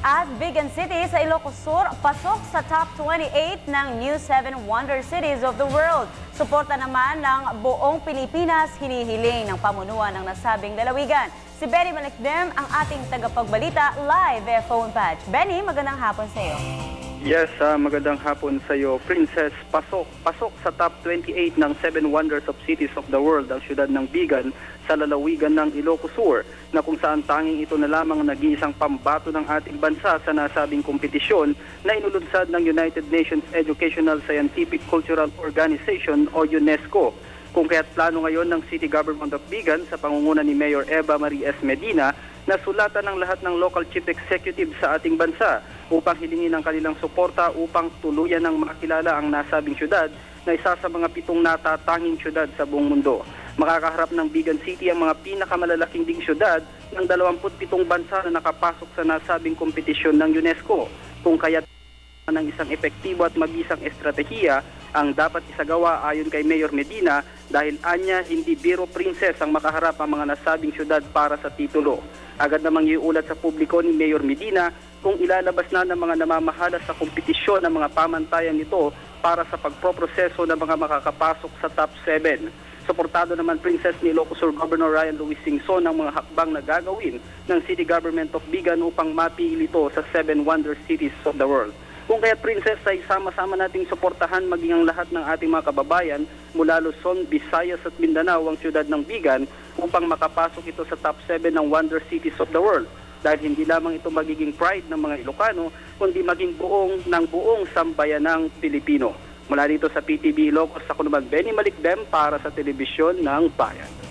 At Bigan City sa Ilocos Sur, pasok sa top 28 ng New 7 Wonder Cities of the World. Suporta naman ng buong Pilipinas, hinihiling ng pamunuan ng nasabing lalawigan. Si Benny Malikdem ang ating tagapagbalita live phone patch. Benny, magandang hapon sa iyo. Yes, magandang hapon sa iyo, Princess. Pasok sa top 28 ng 7 Wonders of Cities of the World ang siyudad ng Bigan sa lalawigan ng Ilocos Sur, na kung saan tanging ito na lamang nag-iisang pambato ng ating bansa sa nasabing kompetisyon na inulunsad ng United Nations Educational, Scientific, Cultural Organization o UNESCO. Kung kaya't plano ngayon ng City Government of Bigan sa pangunguna ni Mayor Eva Marie S. Medina na sulatan ng lahat ng local chief executive sa ating bansa upang hilingin ang kanilang suporta upang tuluyan ng makilala ang nasabing syudad na isa sa mga 7 natatanging syudad sa buong mundo. Makakaharap ng Bigan City ang mga pinakamalalaking ding syudad ng 27 bansa na nakapasok sa nasabing kompetisyon ng UNESCO. Kung kaya't ng isang epektibo at mabisang estratehiya ang dapat isagawa ayon kay Mayor Medina dahil anya hindi biro, Princess, ang makaharap ang mga nasabing syudad para sa titulo. Agad namang iulat sa publiko ni Mayor Medina kung ilalabas na ng mga namamahala sa kompetisyon ng mga pamantayan nito para sa pagproproseso ng mga makakapasok sa top 7. Suportado naman, Princess, ni Ilocos Sur Governor Ryan Luis Singson ang mga hakbang na gagawin ng City Government of Bigan upang mapili ito sa 7 Wonder Cities of the World. Kung kaya, Princess, ay sama-sama nating suportahan maging ang lahat ng ating mga kababayan mula Luzon, Visayas at Mindanao ang siyudad ng Bigan upang makapasok ito sa top 7 ng Wonder Cities of the World. Dahil hindi lamang ito magiging pride ng mga Ilocano, kundi maging buong sambayanang Pilipino. Mula dito sa PTV Ilocos, ako naman Benny Malikdem para sa Telebisyon ng Bayan.